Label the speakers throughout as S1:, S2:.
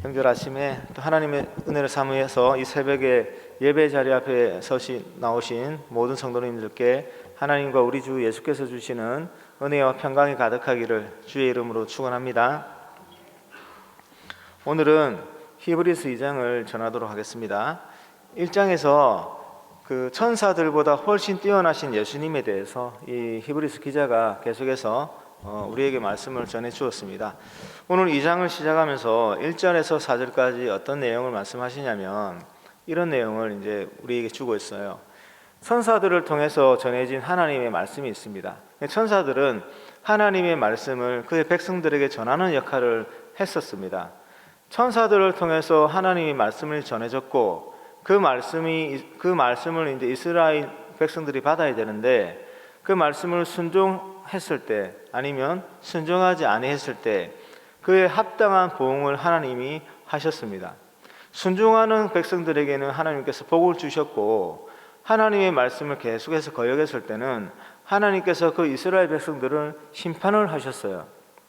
S1: 명절 아침에 또 하나님의 은혜를 사모해서 이 새벽에 예배 자리 앞에 나오신 모든 성도님들께 하나님과 우리 주 예수께서 주시는 은혜와 평강이 가득하기를 주의 이름으로 축원합니다. 오늘은 히브리서 2장을 전하도록 하겠습니다. 1장에서 그 천사들보다 훨씬 뛰어나신 예수님에 대해서 이 히브리서 기자가 계속해서 우리에게 말씀을 전해 주었습니다. 오늘 2장을 시작하면서 1절에서 4절까지 어떤 내용을 말씀하시냐면 이런 내용을 이제 우리에게 주고 있어요. 천사들을 통해서 전해진 하나님의 말씀이 있습니다. 천사들은 하나님의 말씀을 그의 백성들에게 전하는 역할을 했었습니다. 천사들을 통해서 하나님의 말씀을 전해졌고 그 말씀을 이제 이스라엘 백성들이 받아야 되는데 그 말씀을 순종했을 때 아니면 순종하지 아니했을 때 그에 합당한 보응을 하나님이 하셨습니다. 순종하는 백성들에게는 하나님께서 복을 주셨고 하나님의 말씀을 계속해서 거역했을 때는 하나님께서 그 이스라엘 백성들을 심판을 하셨어요.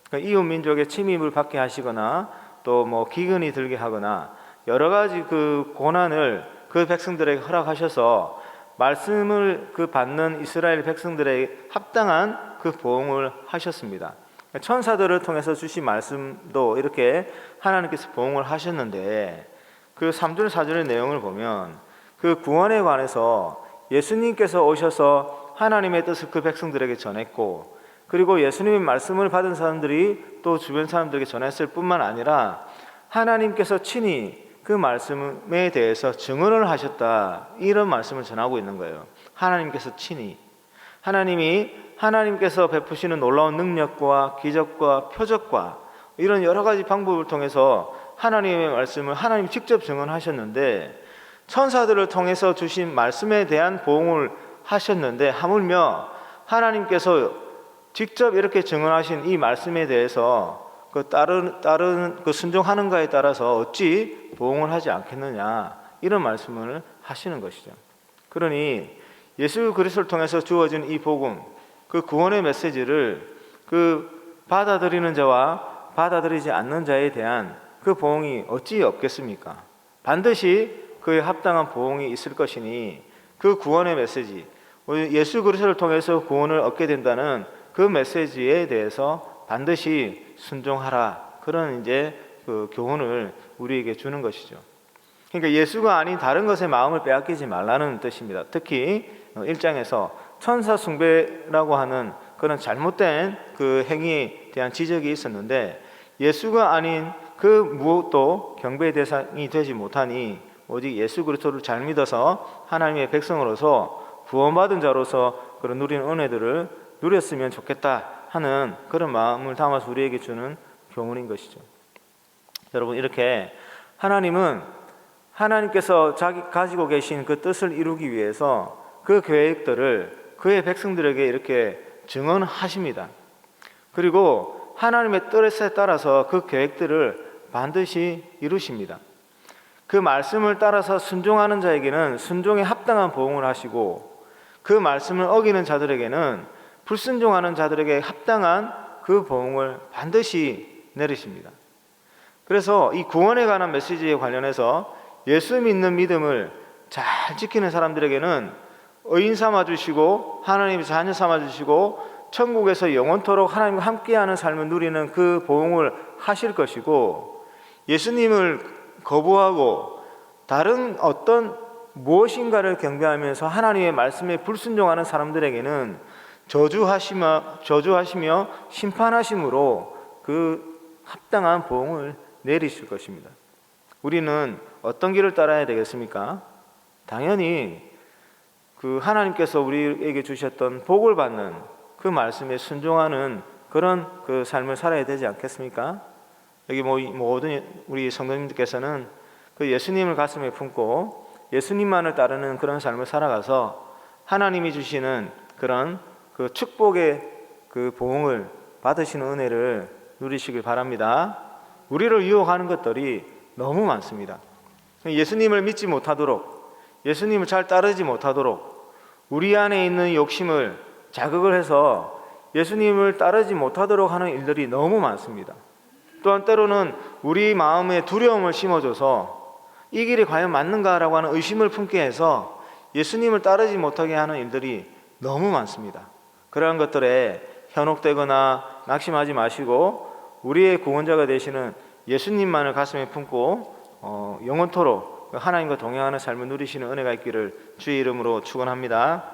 S1: 그러니까 이웃 민족의 침입을 받게 하시거나 또 기근이 들게 하거나 여러 가지 그 고난을 그 백성들에게 허락하셔서 말씀을 받는 이스라엘 백성들에게 합당한 그 보응을 하셨습니다. 천사들을 통해서 주신 말씀도 이렇게 하나님께서 보응을 하셨는데 그 3절 4절의 내용을 보면 그 구원에 관해서 예수님께서 오셔서 하나님의 뜻을 그 백성들에게 전했고 그리고 예수님의 말씀을 받은 사람들이 또 주변 사람들에게 전했을 뿐만 아니라 하나님께서 친히 그 말씀에 대해서 증언을 하셨다, 이런 말씀을 전하고 있는 거예요. 하나님께서 친히 하나님께서 베푸시는 놀라운 능력과 기적과 표적과 이런 여러 가지 방법을 통해서 하나님의 말씀을 하나님이 직접 증언하셨는데 천사들을 통해서 주신 말씀에 대한 보응을 하셨는데 하물며 하나님께서 직접 이렇게 증언하신 이 말씀에 대해서 따르는 순종하는가에 따라서 어찌 보응을 하지 않겠느냐, 이런 말씀을 하시는 것이죠. 그러니 예수 그리스도를 통해서 주어진 이 복음, 그 구원의 메시지를 받아들이는 자와 받아들이지 않는 자에 대한 그 보응이 어찌 없겠습니까? 반드시 그에 합당한 보응이 있을 것이니 그 구원의 메시지, 예수 그리스도를 통해서 구원을 얻게 된다는 그 메시지에 대해서 반드시 순종하라, 그런 이제 그 교훈을 우리에게 주는 것이죠. 그러니까 예수가 아닌 다른 것에 마음을 빼앗기지 말라는 뜻입니다. 특히 1장에서 천사 숭배라고 하는 그런 잘못된 그 행위에 대한 지적이 있었는데 예수가 아닌 그 무엇도 경배의 대상이 되지 못하니 오직 예수 그리스도를 잘 믿어서 하나님의 백성으로서 구원받은 자로서 그런 누리는 은혜들을 누렸으면 좋겠다 하는 그런 마음을 담아서 우리에게 주는 교훈인 것이죠. 여러분, 이렇게 하나님께서 가지고 계신 그 뜻을 이루기 위해서 그 계획들을 그의 백성들에게 이렇게 증언하십니다. 그리고 하나님의 뜻에 따라서 그 계획들을 반드시 이루십니다. 그 말씀을 따라서 순종하는 자에게는 순종에 합당한 보응을 하시고 그 말씀을 어기는 자들에게는 불순종하는 자들에게 합당한 그 보응을 반드시 내리십니다. 그래서 이 구원에 관한 메시지에 관련해서 예수 믿는 믿음을 잘 지키는 사람들에게는 의인 삼아주시고 하나님의 자녀 삼아주시고 천국에서 영원토록 하나님과 함께하는 삶을 누리는 그 보응을 하실 것이고, 예수님을 거부하고 다른 어떤 무엇인가를 경배하면서 하나님의 말씀에 불순종하는 사람들에게는 저주하시며 심판하심으로 그 합당한 보응을 내리실 것입니다. 우리는 어떤 길을 따라야 되겠습니까? 당연히 그 하나님께서 우리에게 주셨던 복을 받는 그 말씀에 순종하는 그런 그 삶을 살아야 되지 않겠습니까? 여기 모든 우리 성도님들께서는 그 예수님을 가슴에 품고 예수님만을 따르는 그런 삶을 살아가서 하나님이 주시는 그런 그 축복의 그 보응을 받으시는 은혜를 누리시길 바랍니다. 우리를 유혹하는 것들이 너무 많습니다. 예수님을 믿지 못하도록, 예수님을 잘 따르지 못하도록 우리 안에 있는 욕심을 자극을 해서 예수님을 따르지 못하도록 하는 일들이 너무 많습니다. 또한 때로는 우리 마음에 두려움을 심어줘서 이 길이 과연 맞는가라고 하는 의심을 품게 해서 예수님을 따르지 못하게 하는 일들이 너무 많습니다. 그러한 것들에 현혹되거나 낙심하지 마시고 우리의 구원자가 되시는 예수님만을 가슴에 품고 영원토록 하나님과 동행하는 삶을 누리시는 은혜가 있기를 주의 이름으로 축원합니다.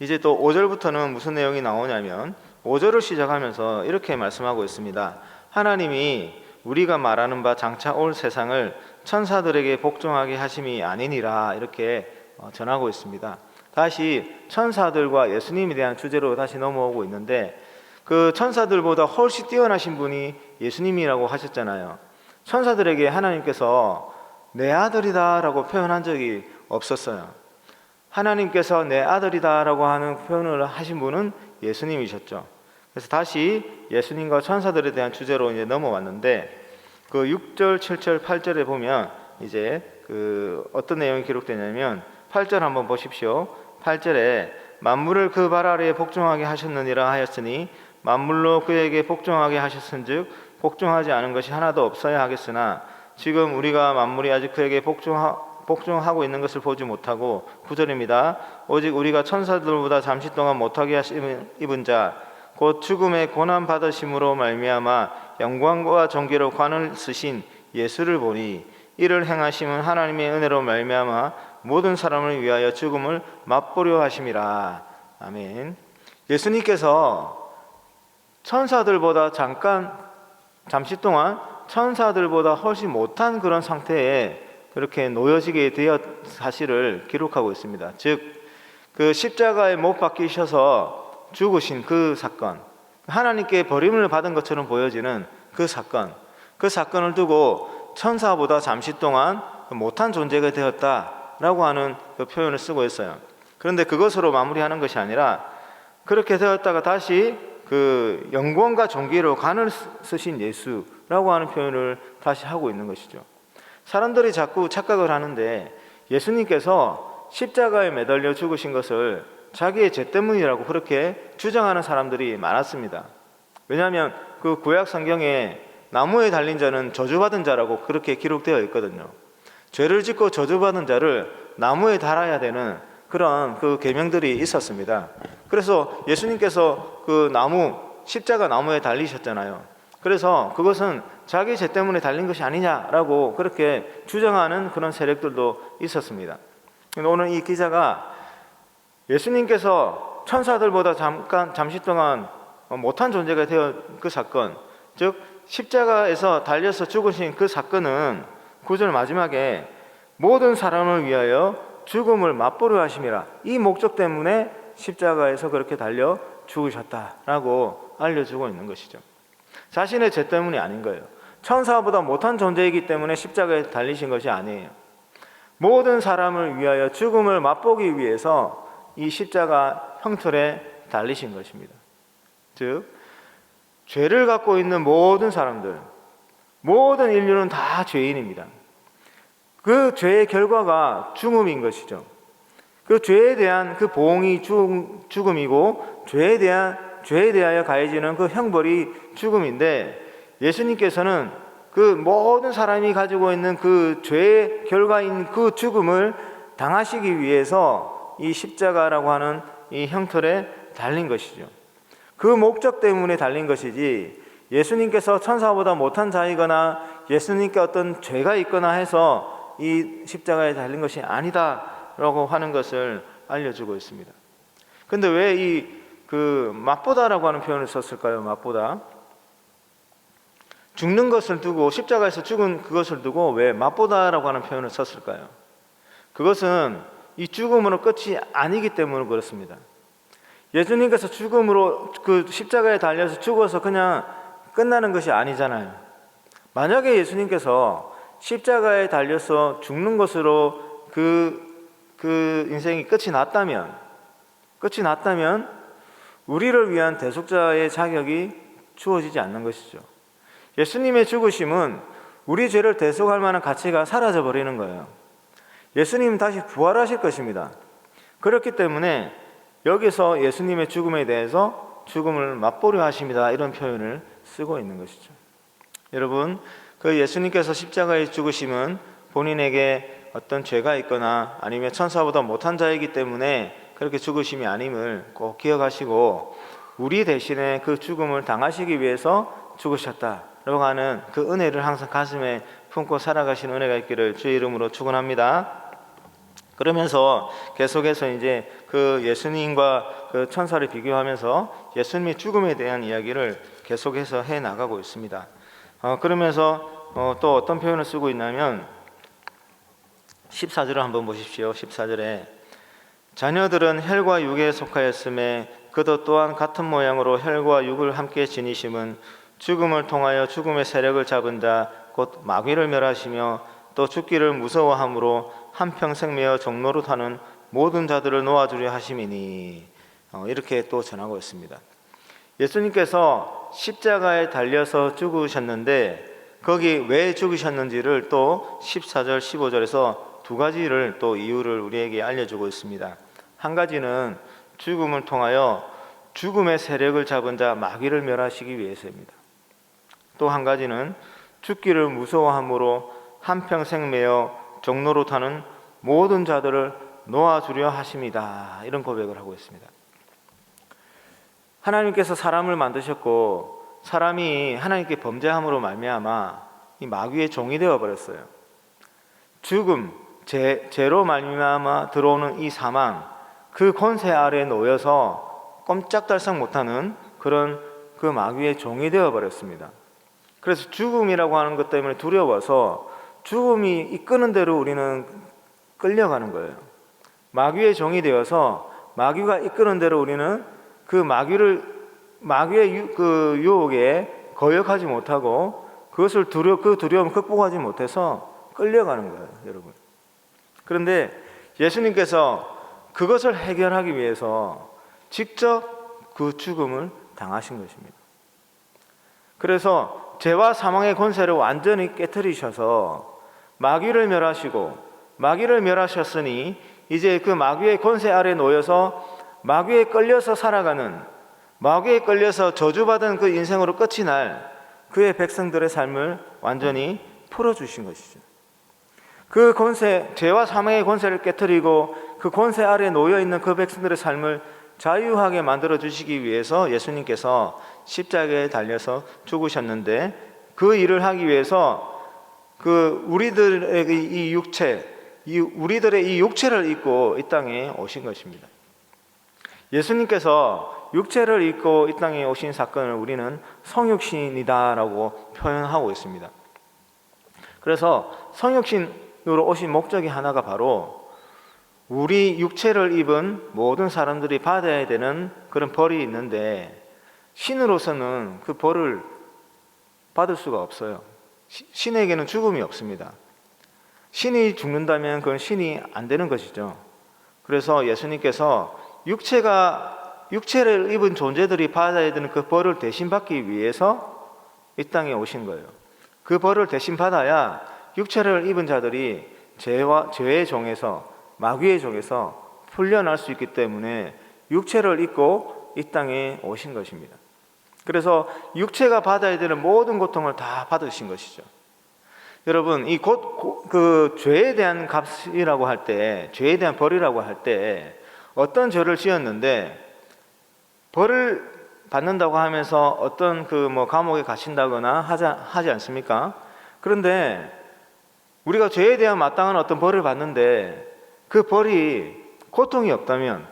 S1: 이제 또 5절부터는 무슨 내용이 나오냐면 5절을 시작하면서 이렇게 말씀하고 있습니다. 하나님이 우리가 말하는 바 장차 올 세상을 천사들에게 복종하게 하심이 아니니라 이렇게 전하고 있습니다. 다시 천사들과 예수님에 대한 주제로 다시 넘어오고 있는데 그 천사들보다 훨씬 뛰어나신 분이 예수님이라고 하셨잖아요. 천사들에게 하나님께서 내 아들이다 라고 표현한 적이 없었어요. 하나님께서 내 아들이다 라고 하는 표현을 하신 분은 예수님이셨죠. 그래서 다시 예수님과 천사들에 대한 주제로 이제 넘어왔는데 그 6절, 7절, 8절에 보면 이제 그 어떤 내용이 기록되냐면 8절 한번 보십시오. 8절에 만물을 그 발 아래에 복종하게 하셨느니라 하였으니 만물로 그에게 복종하게 하셨은즉 복종하지 않은 것이 하나도 없어야 하겠으나 지금 우리가 만물이 아직 그에게 복종하고 있는 것을 보지 못하고 9절입니다. 오직 우리가 천사들보다 잠시 동안 못하게 하심을 입은 자 곧 죽음의 고난 받으심으로 말미암아 영광과 존귀로 관을 쓰신 예수를 보니 이를 행하심은 하나님의 은혜로 말미암아 모든 사람을 위하여 죽음을 맛보려 하심이라. 아멘. 예수님께서 천사들보다 잠시 동안 천사들보다 훨씬 못한 그런 상태에 그렇게 놓여지게 되었 사실을 기록하고 있습니다. 즉, 그 십자가에 못 박히셔서 죽으신 그 사건, 하나님께 버림을 받은 것처럼 보여지는 그 사건을 두고 천사보다 잠시 동안 못한 존재가 되었다라고 하는 그 표현을 쓰고 있어요. 그런데 그것으로 마무리하는 것이 아니라 그렇게 되었다가 다시 그 영광과 존귀로 관을 쓰신 예수라고 하는 표현을 다시 하고 있는 것이죠. 사람들이 자꾸 착각을 하는데 예수님께서 십자가에 매달려 죽으신 것을 자기의 죄 때문이라고 그렇게 주장하는 사람들이 많았습니다. 왜냐하면 그 구약 성경에 나무에 달린 자는 저주받은 자라고 그렇게 기록되어 있거든요. 죄를 짓고 저주받은 자를 나무에 달아야 되는 그런 그 계명들이 있었습니다. 그래서 예수님께서 그 십자가 나무에 달리셨잖아요. 그래서 그것은 자기 죄 때문에 달린 것이 아니냐라고 그렇게 주장하는 그런 세력들도 있었습니다. 오늘 이 기자가 예수님께서 천사들보다 잠시 동안 못한 존재가 되어 그 사건, 즉 십자가에서 달려서 죽으신 그 사건은 9절 마지막에 모든 사람을 위하여 죽음을 맛보려 하심이라, 이 목적 때문에 십자가에서 그렇게 달려 죽으셨다라고 알려주고 있는 것이죠. 자신의 죄 때문이 아닌 거예요. 천사보다 못한 존재이기 때문에 십자가에 달리신 것이 아니에요. 모든 사람을 위하여 죽음을 맛보기 위해서 이 십자가 형틀에 달리신 것입니다. 즉 죄를 갖고 있는 모든 사람들, 모든 인류는 다 죄인입니다. 그 죄의 결과가 죽음인 것이죠. 그 죄에 대한 그 보응이 죽음이고 죄에 대하여 가해지는 그 형벌이 죽음인데, 예수님께서는 그 모든 사람이 가지고 있는 그 죄의 결과인 그 죽음을 당하시기 위해서 이 십자가라고 하는 이 형틀에 달린 것이죠. 그 목적 때문에 달린 것이지 예수님께서 천사보다 못한 자이거나 예수님께 어떤 죄가 있거나 해서 이 십자가에 달린 것이 아니다라고 하는 것을 알려주고 있습니다. 그런데 왜 이 맛보다라고 하는 표현을 썼을까요? 맛보다. 죽는 것을 두고, 십자가에서 죽은 그것을 두고 왜 맛보다라고 하는 표현을 썼을까요? 그것은 이 죽음으로 끝이 아니기 때문에 그렇습니다. 예수님께서 죽음으로 그 십자가에 달려서 죽어서 그냥 끝나는 것이 아니잖아요. 만약에 예수님께서 십자가에 달려서 죽는 것으로 그 인생이 끝이 났다면 우리를 위한 대속자의 자격이 주어지지 않는 것이죠. 예수님의 죽으심은 우리 죄를 대속할 만한 가치가 사라져 버리는 거예요. 예수님은 다시 부활하실 것입니다. 그렇기 때문에 여기서 예수님의 죽음에 대해서 죽음을 맛보려 하십니다, 이런 표현을 쓰고 있는 것이죠. 여러분, 그 예수님께서 십자가에 죽으심은 본인에게 어떤 죄가 있거나 아니면 천사보다 못한 자이기 때문에 그렇게 죽으심이 아님을 꼭 기억하시고, 우리 대신에 그 죽음을 당하시기 위해서 죽으셨다라고 하는 그 은혜를 항상 가슴에 품고 살아가시는 은혜가 있기를 주의 이름으로 축원합니다. 그러면서 계속해서 이제 그 예수님과 그 천사를 비교하면서 예수님의 죽음에 대한 이야기를 계속해서 해 나가고 있습니다. 그러면서 또 어떤 표현을 쓰고 있냐면 14절을 한번 보십시오. 14절에 자녀들은 혈과 육에 속하였음에 그도 또한 같은 모양으로 혈과 육을 함께 지니심은 죽음을 통하여 죽음의 세력을 잡은 자 곧 마귀를 멸하시며 또 죽기를 무서워함으로 한평생 매어 종로로 타는 모든 자들을 놓아주려 하심이니, 이렇게 또 전하고 있습니다. 예수님께서 십자가에 달려서 죽으셨는데 거기 왜 죽으셨는지를 또 14절 15절에서 두 가지를 또 이유를 우리에게 알려주고 있습니다. 한 가지는 죽음을 통하여 죽음의 세력을 잡은 자 마귀를 멸하시기 위해서입니다. 또 한 가지는 죽기를 무서워함으로 한평생 매어 종로로 타는 모든 자들을 놓아주려 하심이다. 이런 고백을 하고 있습니다. 하나님께서 사람을 만드셨고 사람이 하나님께 범죄함으로 말미암아 이 마귀의 종이 되어 버렸어요. 죽음, 죄로 말미암아 들어오는 이 사망, 그 권세 아래에 놓여서 꼼짝달싹 못하는 그런 그 마귀의 종이 되어 버렸습니다. 그래서 죽음이라고 하는 것 때문에 두려워서 죽음이 이끄는 대로 우리는 끌려가는 거예요. 마귀의 종이 되어서 마귀가 이끄는 대로 우리는 그 마귀의 그 유혹에 거역하지 못하고 그것을 그 두려움을 극복하지 못해서 끌려가는 거예요, 여러분. 그런데 예수님께서 그것을 해결하기 위해서 직접 그 죽음을 당하신 것입니다. 그래서 죄와 사망의 권세를 완전히 깨뜨리셔서 마귀를 멸하셨으니 이제 그 마귀의 권세 아래 놓여서 마귀에 끌려서 살아가는, 마귀에 끌려서 저주받은 그 인생으로 끝이 날 그의 백성들의 삶을 완전히 풀어주신 것이죠. 그 권세, 죄와 사망의 권세를 깨뜨리고 그 권세 아래 놓여있는 그 백성들의 삶을 자유하게 만들어 주시기 위해서 예수님께서 십자가에 달려서 죽으셨는데, 그 일을 하기 위해서 그 우리들의 이 육체를 입고 이 땅에 오신 것입니다. 예수님께서 육체를 입고 이 땅에 오신 사건을 우리는 성육신이다라고 표현하고 있습니다. 그래서 성육신으로 오신 목적이 하나가 바로 우리 육체를 입은 모든 사람들이 받아야 되는 그런 벌이 있는데, 신으로서는 그 벌을 받을 수가 없어요. 신에게는 죽음이 없습니다. 신이 죽는다면 그건 신이 안 되는 것이죠. 그래서 예수님께서 육체를 입은 존재들이 받아야 되는 그 벌을 대신 받기 위해서 이 땅에 오신 거예요. 그 벌을 대신 받아야 육체를 입은 자들이 죄의 종에서, 마귀의 종에서 풀려날 수 있기 때문에 육체를 입고 이 땅에 오신 것입니다. 그래서 육체가 받아야 되는 모든 고통을 다 받으신 것이죠. 여러분, 이 그 죄에 대한 값이라고 할 때, 죄에 대한 벌이라고 할 때 어떤 죄를 지었는데 벌을 받는다고 하면서 어떤 감옥에 갇힌다거나 하지 않습니까? 그런데 우리가 죄에 대한 마땅한 어떤 벌을 받는데 그 벌이 고통이 없다면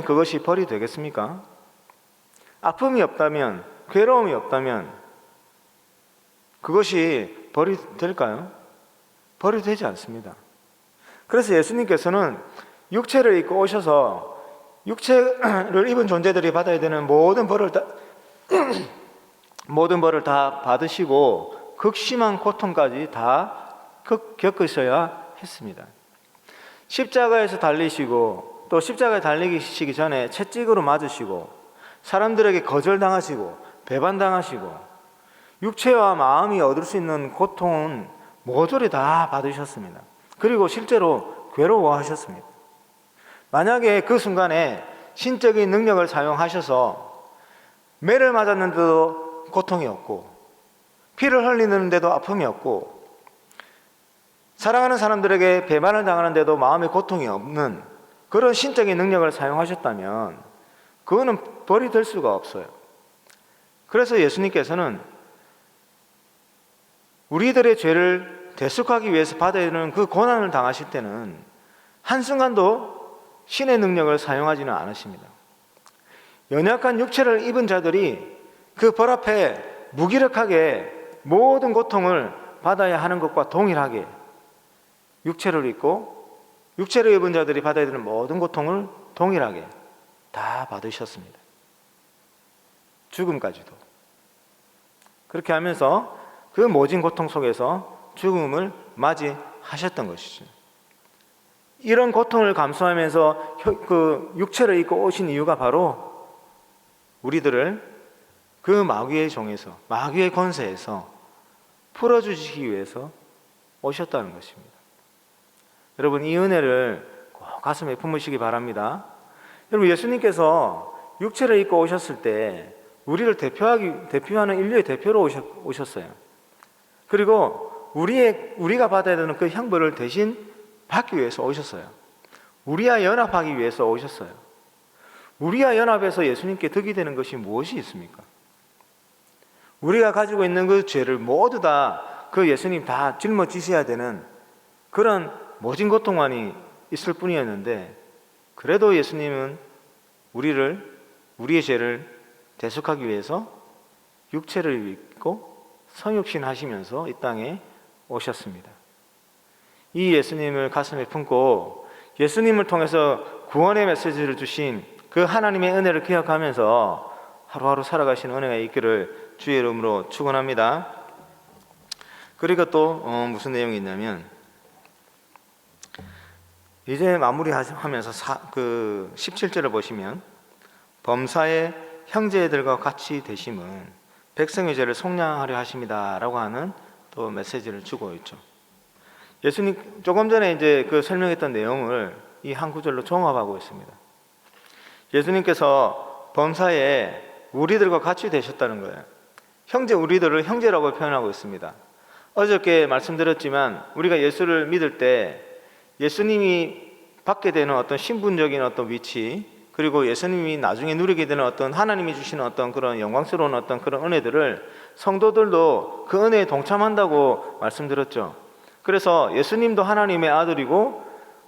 S1: 그것이 벌이 되겠습니까? 아픔이 없다면, 괴로움이 없다면 그것이 벌이 될까요? 벌이 되지 않습니다. 그래서 예수님께서는 육체를 입고 오셔서 육체를 입은 존재들이 받아야 되는 모든 벌을 다 받으시고 극심한 고통까지 다 겪으셔야 했습니다. 십자가에서 달리시고 또 십자가에 달리시기 전에 채찍으로 맞으시고 사람들에게 거절당하시고 배반당하시고 육체와 마음이 얻을 수 있는 고통은 모조리 다 받으셨습니다. 그리고 실제로 괴로워하셨습니다. 만약에 그 순간에 신적인 능력을 사용하셔서 매를 맞았는데도 고통이 없고 피를 흘리는데도 아픔이 없고 사랑하는 사람들에게 배반을 당하는데도 마음의 고통이 없는 그런 신적인 능력을 사용하셨다면 그거는 벌이 될 수가 없어요. 그래서 예수님께서는 우리들의 죄를 대속하기 위해서 받아야 되는 그 고난을 당하실 때는 한순간도 신의 능력을 사용하지는 않으십니다. 연약한 육체를 입은 자들이 그 벌 앞에 무기력하게 모든 고통을 받아야 하는 것과 동일하게 육체를 입고 육체를 입은 자들이 받아야 되는 모든 고통을 동일하게 다 받으셨습니다. 죽음까지도. 그렇게 하면서 그 모진 고통 속에서 죽음을 맞이하셨던 것이죠. 이런 고통을 감수하면서 그 육체를 입고 오신 이유가 바로 우리들을 그 마귀의 종에서, 마귀의 권세에서 풀어주시기 위해서 오셨다는 것입니다. 여러분, 이 은혜를 꼭 가슴에 품으시기 바랍니다. 여러분, 예수님께서 육체를 입고 오셨을 때 우리를 대표하는 인류의 대표로 오셨어요. 그리고 우리가 받아야 되는 그 형벌을 대신 받기 위해서 오셨어요. 우리와 연합하기 위해서 오셨어요. 우리와 연합해서 예수님께 득이 되는 것이 무엇이 있습니까? 우리가 가지고 있는 그 죄를 모두 다 그 예수님 다 짊어지셔야 되는 그런 모진 고통만이 있을 뿐이었는데, 그래도 예수님은 우리의 죄를 대속하기 위해서 육체를 입고 성육신 하시면서 이 땅에 오셨습니다. 이 예수님을 가슴에 품고 예수님을 통해서 구원의 메시지를 주신 그 하나님의 은혜를 기억하면서 하루하루 살아가시는 은혜가 있기를 주의 이름으로 축원합니다. 그리고 또 무슨 내용이 있냐면, 이제 마무리하면서 그 17절을 보시면 범사의 형제들과 같이 되심은 백성의 죄를 속량하려 하십니다 라고 하는 또 메시지를 주고 있죠. 예수님 조금 전에 이제 그 설명했던 내용을 이 한 구절로 종합하고 있습니다. 예수님께서 범사에 우리들과 같이 되셨다는 거예요. 우리들을 형제라고 표현하고 있습니다. 어저께 말씀드렸지만 우리가 예수를 믿을 때 예수님이 받게 되는 어떤 신분적인 어떤 위치, 그리고 예수님이 나중에 누리게 되는 어떤 하나님이 주시는 어떤 그런 영광스러운 어떤 그런 은혜들을 성도들도 그 은혜에 동참한다고 말씀드렸죠. 그래서 예수님도 하나님의 아들이고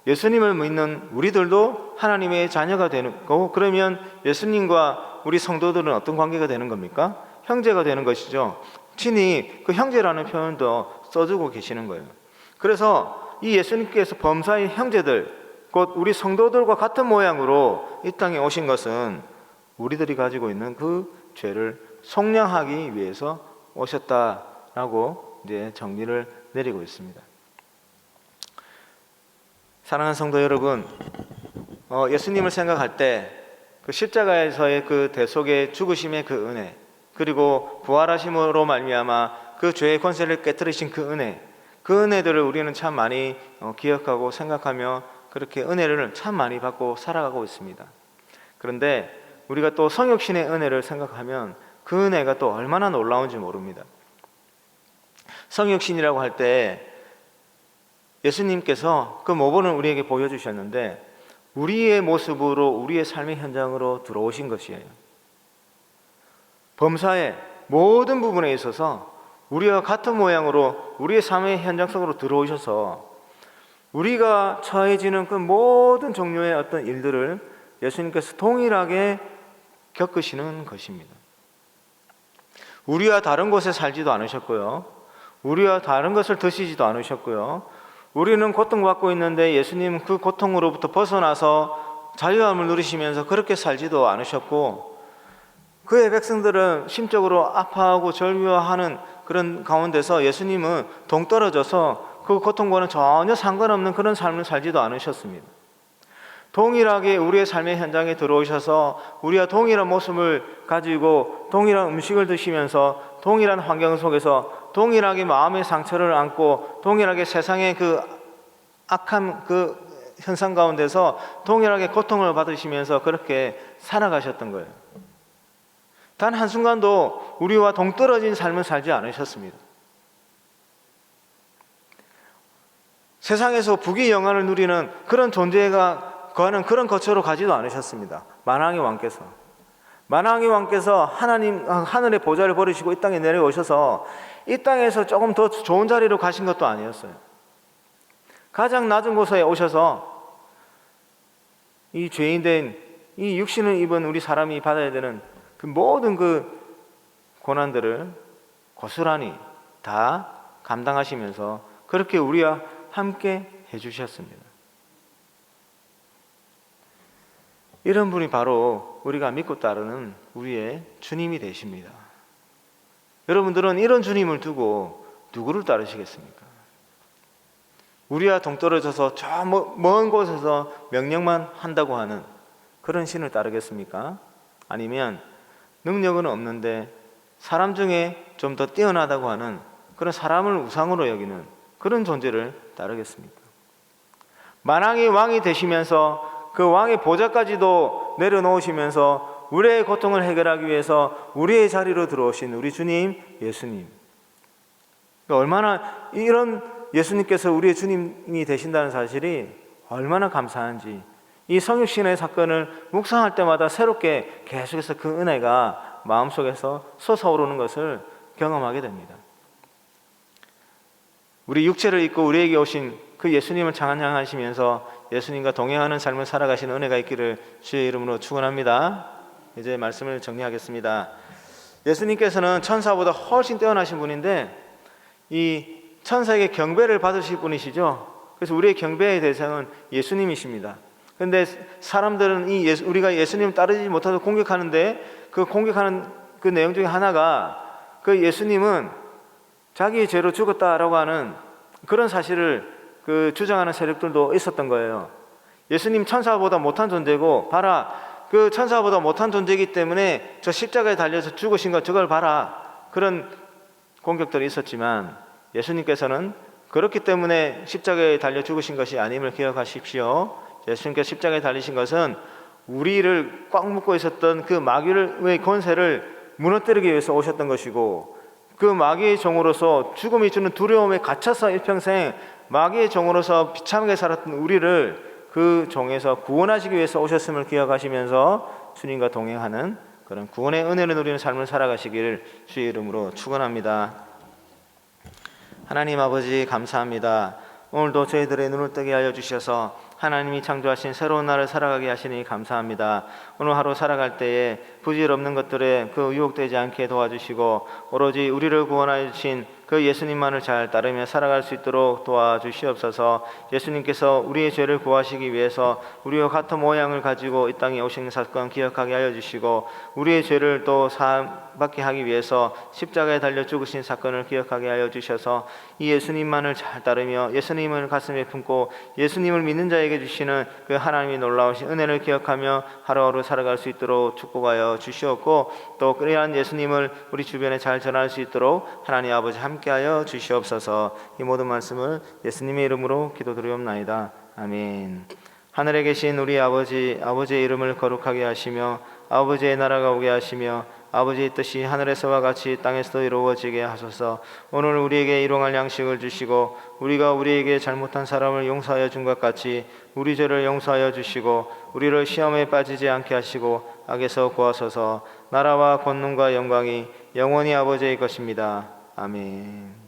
S1: 예수님을 믿는 우리들도 하나님의 자녀가 되는 거고, 그러면 예수님과 우리 성도들은 어떤 관계가 되는 겁니까? 형제가 되는 것이죠. 친히 그 형제라는 표현도 써주고 계시는 거예요. 그래서 이 예수님께서 범사의 형제들, 곧 우리 성도들과 같은 모양으로 이 땅에 오신 것은 우리들이 가지고 있는 그 죄를 속량하기 위해서 오셨다라고 이제 정리를 내리고 있습니다. 사랑하는 성도 여러분, 예수님을 생각할 때 그 십자가에서의 그 대속의 죽으심의 그 은혜, 그리고 부활하심으로 말미암아 그 죄의 권세를 깨뜨리신 그 은혜들을 우리는 참 많이 기억하고 생각하며 그렇게 은혜를 참 많이 받고 살아가고 있습니다. 그런데 우리가 또 성육신의 은혜를 생각하면 그 은혜가 또 얼마나 놀라운지 모릅니다. 성육신이라고 할 때 예수님께서 그 모본을 우리에게 보여주셨는데 우리의 모습으로 우리의 삶의 현장으로 들어오신 것이에요. 범사의 모든 부분에 있어서 우리와 같은 모양으로 우리의 삶의 현장 속으로 들어오셔서 우리가 처해지는 그 모든 종류의 어떤 일들을 예수님께서 동일하게 겪으시는 것입니다. 우리와 다른 곳에 살지도 않으셨고요, 우리와 다른 것을 드시지도 않으셨고요, 우리는 고통받고 있는데 예수님은 그 고통으로부터 벗어나서 자유함을 누리시면서 그렇게 살지도 않으셨고, 그의 백성들은 심적으로 아파하고 절규하는 그런 가운데서 예수님은 동떨어져서 그 고통과는 전혀 상관없는 그런 삶을 살지도 않으셨습니다. 동일하게 우리의 삶의 현장에 들어오셔서 우리와 동일한 모습을 가지고 동일한 음식을 드시면서 동일한 환경 속에서 동일하게 마음의 상처를 안고 동일하게 세상의 그 악한 그 현상 가운데서 동일하게 고통을 받으시면서 그렇게 살아가셨던 거예요. 단 한순간도 우리와 동떨어진 삶을 살지 않으셨습니다. 세상에서 부귀 영화를 누리는 그런 존재가 거하는 그런 거처로 가지도 않으셨습니다. 만왕의 왕께서 하나님 하늘의 보좌를 버리시고 이 땅에 내려오셔서 이 땅에서 조금 더 좋은 자리로 가신 것도 아니었어요. 가장 낮은 곳에 오셔서 이 죄인된 이 육신을 입은 우리 사람이 받아야 되는 그 모든 그 고난들을 고스란히 다 감당하시면서 그렇게 우리와 함께 해주셨습니다. 이런 분이 바로 우리가 믿고 따르는 우리의 주님이 되십니다. 여러분들은 이런 주님을 두고 누구를 따르시겠습니까? 우리와 동떨어져서 저 먼 곳에서 명령만 한다고 하는 그런 신을 따르겠습니까? 아니면 능력은 없는데 사람 중에 좀 더 뛰어나다고 하는 그런 사람을 우상으로 여기는 그런 존재를 따르겠습니까? 만왕의 왕이 되시면서 그 왕의 보좌까지도 내려놓으시면서 우리의 고통을 해결하기 위해서 우리의 자리로 들어오신 우리 주님 예수님, 얼마나 이런 예수님께서 우리의 주님이 되신다는 사실이 얼마나 감사한지 이 성육신의 사건을 묵상할 때마다 새롭게 계속해서 그 은혜가 마음속에서 솟아오르는 것을 경험하게 됩니다. 우리 육체를 입고 우리에게 오신 그 예수님을 찬양하시면서 예수님과 동행하는 삶을 살아가시는 은혜가 있기를 주의 이름으로 축원합니다. 이제 말씀을 정리하겠습니다. 예수님께서는 천사보다 훨씬 뛰어나신 분인데 이 천사에게 경배를 받으실 분이시죠. 그래서 우리의 경배의 대상은 예수님이십니다. 그런데 사람들은 우리가 예수님을 따르지 못해서 공격하는데 그 공격하는 그 내용 중에 하나가 그 예수님은 자기의 죄로 죽었다라고 하는 그런 사실을 그 주장하는 세력들도 있었던 거예요. 예수님 천사보다 못한 존재고 봐라, 그 천사보다 못한 존재이기 때문에 저 십자가에 달려서 죽으신 것 저걸 봐라, 그런 공격들이 있었지만 예수님께서는 그렇기 때문에 십자가에 달려 죽으신 것이 아님을 기억하십시오. 예수님께서 십자가에 달리신 것은 우리를 꽉 묶고 있었던 그 마귀의 권세를 무너뜨리기 위해서 오셨던 것이고, 그 마귀의 종으로서 죽음이 주는 두려움에 갇혀서 일평생 마귀의 종으로서 비참하게 살았던 우리를 그 종에서 구원하시기 위해서 오셨음을 기억하시면서 주님과 동행하는 그런 구원의 은혜를 누리는 삶을 살아가시기를 주의 이름으로 축원합니다. 하나님 아버지 감사합니다. 오늘도 저희들의 눈을 뜨게 하여 주셔서 하나님이 창조하신 새로운 날을 살아가게 하시니 감사합니다. 오늘 하루 살아갈 때에 부질없는 것들에 그 유혹되지 않게 도와주시고 오로지 우리를 구원하여 주신 그 예수님만을 잘 따르며 살아갈 수 있도록 도와주시옵소서. 예수님께서 우리의 죄를 구하시기 위해서 우리와 같은 모양을 가지고 이 땅에 오신 사건 기억하게 하여 주시고 우리의 죄를 또 사함받게 하기 위해서 십자가에 달려 죽으신 사건을 기억하게 하여 주셔서 이 예수님만을 잘 따르며 예수님을 가슴에 품고 예수님을 믿는 자에게 주시는 그 하나님의 놀라우신 은혜를 기억하며 하루하루 살아갈 수 있도록 축복하여 주시옵고 또 그러한 예수님을 우리 주변에 잘 전할 수 있도록 하나님 아버지 함께하여 주시옵소서. 이 모든 말씀을 예수님의 이름으로 기도드리옵나이다. 아멘. 하늘에 계신 우리 아버지의 이름을 거룩하게 하시며 아버지의 나라가 오게 하시며 아버지의 뜻이 하늘에서와 같이 땅에서도 이루어지게 하소서. 오늘 우리에게 일용할 양식을 주시고 우리가 우리에게 잘못한 사람을 용서하여 준 것 같이 우리 죄를 용서하여 주시고 우리를 시험에 빠지지 않게 하시고 악에서 구하소서. 나라와 권능과 영광이 영원히 아버지의 것입니다. 아멘.